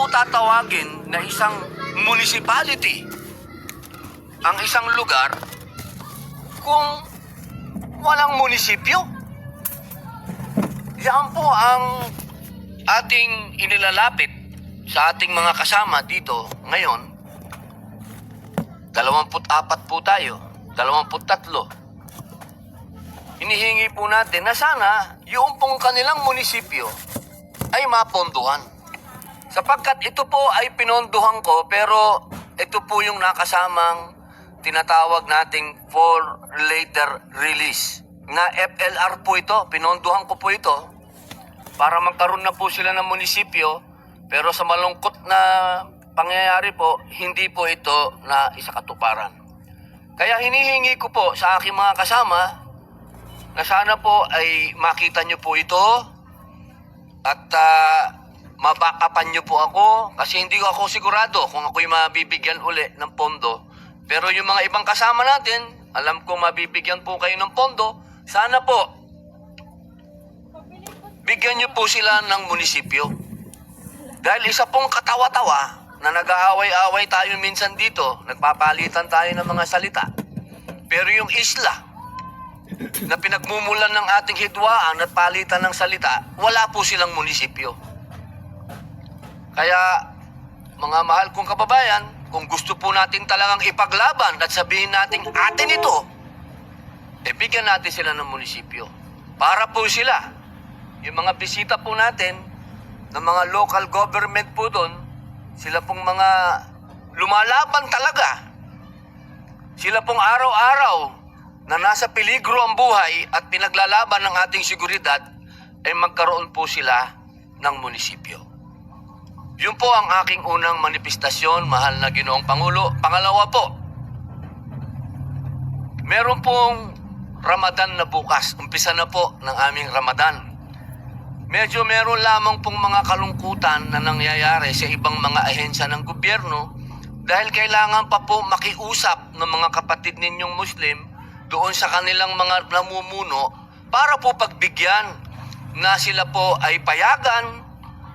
po tatawagin na isang municipality ang isang lugar kung walang munisipyo? Yan po ang ating inilalapit sa ating mga kasama dito ngayon. 24 po tayo, 23. Hinihingi po natin na sana yung pong kanilang munisipyo ay mapondohan. Sapagkat ito po ay pinondohan ko, pero ito po yung nakasamang tinatawag nating for later release. Na FLR po ito, pinondohan ko po ito para magkaroon na po sila ng munisipyo, pero sa malungkot na pangyayari po, hindi po ito na isakatuparan. Kaya hinihingi ko po sa aking mga kasama na sana po ay makita nyo po ito at mabakapan nyo po ako, kasi hindi ko ako sigurado kung ako'y mabibigyan uli ng pondo. Pero yung mga ibang kasama natin, alam ko mabibigyan po kayo ng pondo. Sana po bigyan nyo po sila ng munisipyo. Dahil isa pong katawa-tawa na nag-aaway-aaway tayo minsan dito, nagpapalitan tayo ng mga salita. Pero yung isla na pinagmumulan ng ating hidwaan at palitan ng salita, wala po silang munisipyo. Kaya, mga mahal kong kababayan, kung gusto po natin talagang ipaglaban at sabihin natin atin ito, bigyan natin sila ng munisipyo. Para po sila, yung mga bisita po natin, ng mga local government po doon, sila pong mga lumalaban talaga. Sila pong araw-araw na nasa peligro ang buhay at pinaglalaban ng ating seguridad, ay magkaroon po sila ng munisipyo. Yun po ang aking unang manifestasyon, mahal na Ginoong Pangulo. Pangalawa po, meron pong Ramadan na bukas. Umpisa na po ng aming Ramadan. Medyo meron lamang pong mga kalungkutan na nangyayari sa ibang mga ahensya ng gobyerno dahil kailangan pa po makiusap ng mga kapatid ninyong Muslim doon sa kanilang mga namumuno para po pagbigyan na sila po ay payagan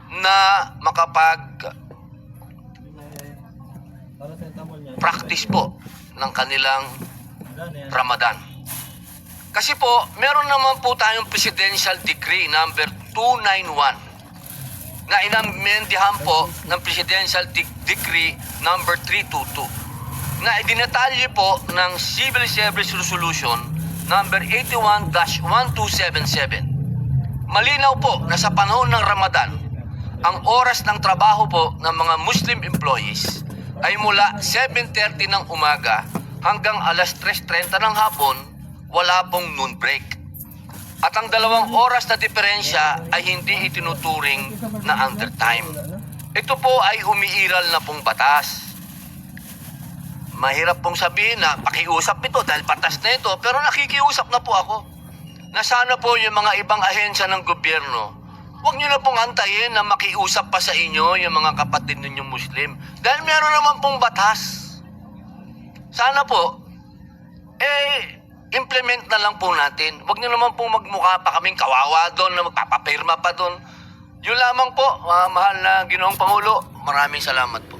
na makapag-practice po ng kanilang Ramadan. Kasi po, meron naman po tayong Presidential Decree number 291 na inamendihan po ng Presidential Decree number 322 na idinatalye po ng Civil Service Resolution number 81-1277. Malinaw po na sa panahon ng Ramadan, ang oras ng trabaho po ng mga Muslim employees ay mula 7:30 ng umaga hanggang alas 3:30 ng hapon, wala pong noon break. At ang 2 oras na diferensya ay hindi itinuturing na undertime. Ito po ay umiiral na pong batas. Mahirap pong sabihin na pakiusap ito dahil batas na ito, pero nakikiusap na po ako na sana po yung mga ibang ahensya ng gobyerno, huwag nyo na pong antayin na makiusap pa sa inyo yung mga kapatid ninyong Muslim. Dahil meron naman pong batas. Sana po, implement na lang po natin. Huwag nyo naman pong magmukha pa kaming kawawa doon na magpapapirma pa doon. Yun lamang po, mahal na Ginoong Pangulo, maraming salamat po.